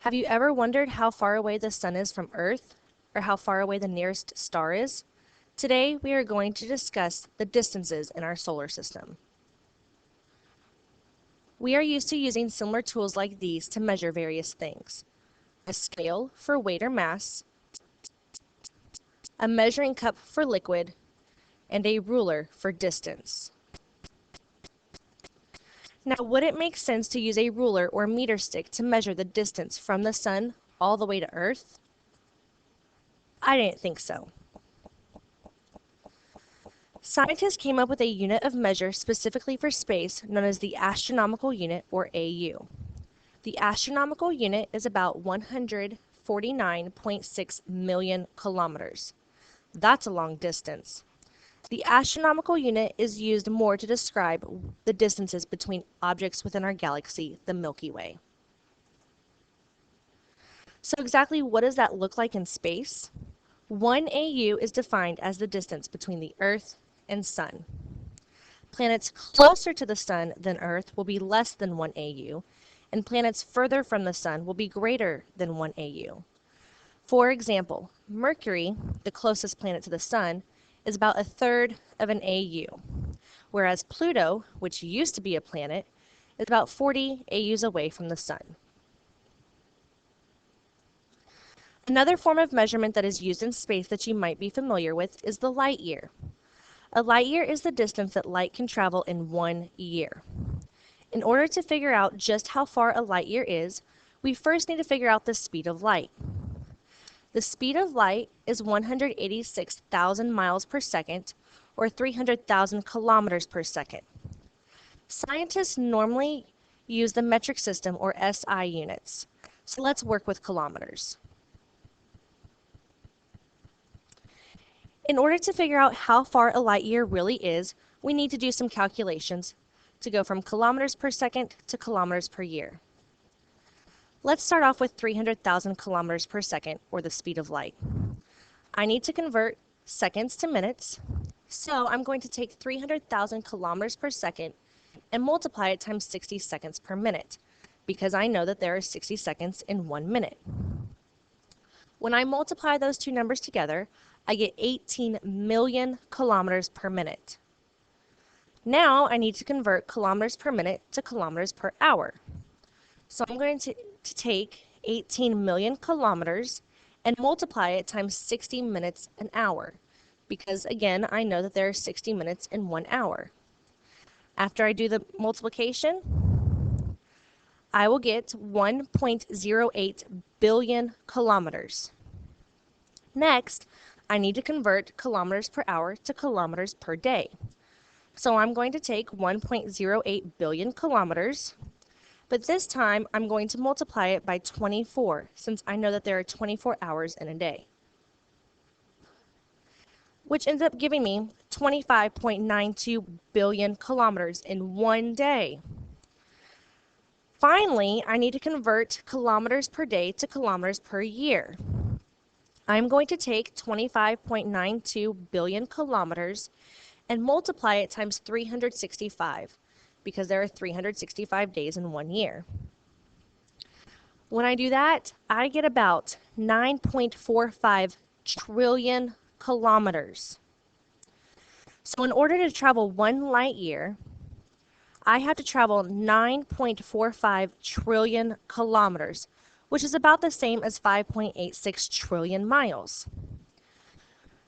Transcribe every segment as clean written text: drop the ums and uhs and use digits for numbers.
Have you ever wondered how far away the sun is from Earth, or how far away the nearest star is? Today, we are going to discuss the distances in our solar system. We are used to using similar tools like these to measure various things. A scale for weight or mass, a measuring cup for liquid, and a ruler for distance. Now, would it make sense to use a ruler or meter stick to measure the distance from the sun all the way to Earth? I didn't think so. Scientists came up with a unit of measure specifically for space known as the astronomical unit, or AU. The astronomical unit is about 149.6 million kilometers. That's a long distance. The astronomical unit is used more to describe the distances between objects within our galaxy, the Milky Way. So exactly what does that look like in space? 1 AU is defined as the distance between the Earth and Sun. Planets closer to the Sun than Earth will be less than 1 AU, and planets further from the Sun will be greater than 1 AU. For example, Mercury, the closest planet to the Sun, is about a third of an AU, whereas Pluto, which used to be a planet, is about 40 AUs away from the Sun. Another form of measurement that is used in space that you might be familiar with is the light year. A light year is the distance that light can travel in 1 year. In order to figure out just how far a light year is, we first need to figure out the speed of light. The speed of light is 186,000 miles per second, or 300,000 kilometers per second. Scientists normally use the metric system, or SI units. So let's work with kilometers. In order to figure out how far a light year really is, we need to do some calculations to go from kilometers per second to kilometers per year. Let's start off with 300,000 kilometers per second, or the speed of light. I need to convert seconds to minutes, so I'm going to take 300,000 kilometers per second and multiply it times 60 seconds per minute, because I know that there are 60 seconds in 1 minute. When I multiply those two numbers together, I get 18 million kilometers per minute. Now I need to convert kilometers per minute to kilometers per hour. So I'm going to take 18 million kilometers and multiply it times 60 minutes an hour, because again, I know that there are 60 minutes in 1 hour. After I do the multiplication, I will get 1.08 billion kilometers. Next, I need to convert kilometers per hour to kilometers per day. So I'm going to take 1.08 billion kilometers, but this time I'm going to multiply it by 24, since I know that there are 24 hours in a day, which ends up giving me 25.92 billion kilometers in 1 day. Finally, I need to convert kilometers per day to kilometers per year. I'm going to take 25.92 billion kilometers and multiply it times 365, because there are 365 days in 1 year. When I do that, I get about 9.45 trillion kilometers. So in order to travel 1 light year, I have to travel 9.45 trillion kilometers, which is about the same as 5.86 trillion miles.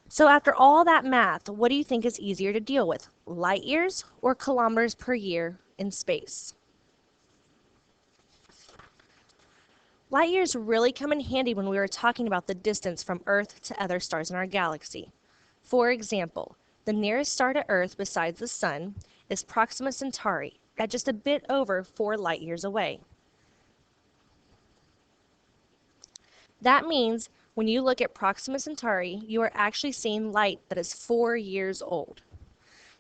So after all that math, what do you think is easier to deal with, light years or kilometers per year in space? Light years really come in handy when we were talking about the distance from Earth to other stars in our galaxy. For example, the nearest star to Earth besides the Sun is Proxima Centauri, at just a bit over 4 light years away. That means when you look at Proxima Centauri, you are actually seeing light that is 4 years old.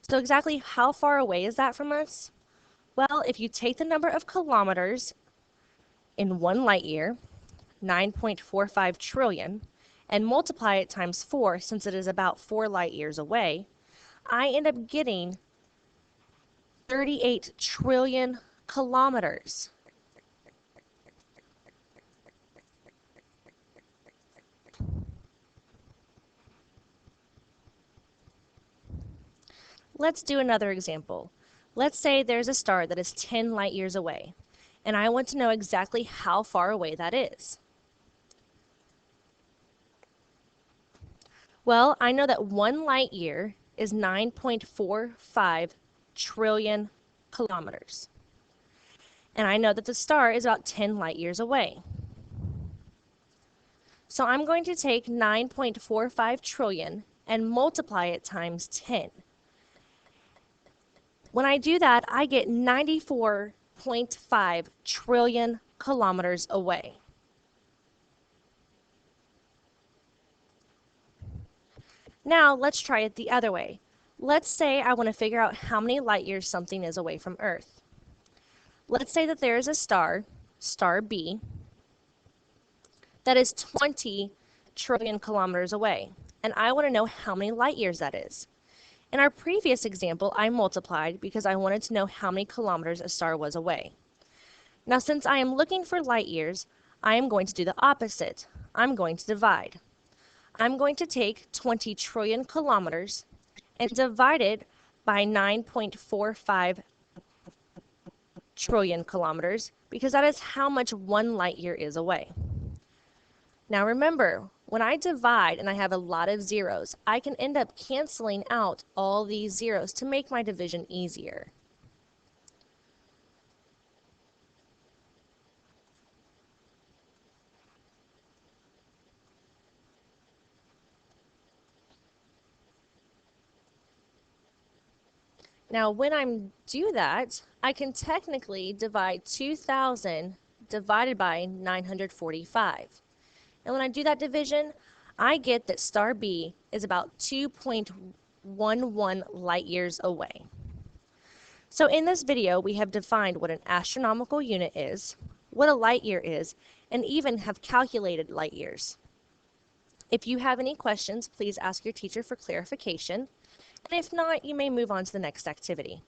So exactly how far away is that from us? Well, if you take the number of kilometers in 1 light year, 9.45 trillion, and multiply it times 4, since it is about 4 light years away, I end up getting 38 trillion kilometers. Let's do another example. Let's say there's a star that is 10 light years away, and I want to know exactly how far away that is. Well, I know that 1 light year is 9.45 trillion kilometers. And I know that the star is about 10 light years away. So I'm going to take 9.45 trillion and multiply it times 10. When I do that, I get 94.5 trillion kilometers away. Now let's try it the other way. Let's say I want to figure out how many light years something is away from Earth. Let's say that there is a star, star B, that is 20 trillion kilometers away, and I want to know how many light years that is. In our previous example, I multiplied because I wanted to know how many kilometers a star was away. Now, since I am looking for light years, I am going to do the opposite. I'm going to divide. I'm going to take 20 trillion kilometers and divide it by 9.45 trillion kilometers because that is how much 1 light year is away. Now remember, when I divide and I have a lot of zeros, I can end up canceling out all these zeros to make my division easier. Now when I do that, I can technically divide 2,000 divided by 945. And when I do that division, I get that star B is about 2.11 light years away. So in this video, we have defined what an astronomical unit is, what a light year is, and even have calculated light years. If you have any questions, please ask your teacher for clarification. And if not, you may move on to the next activity.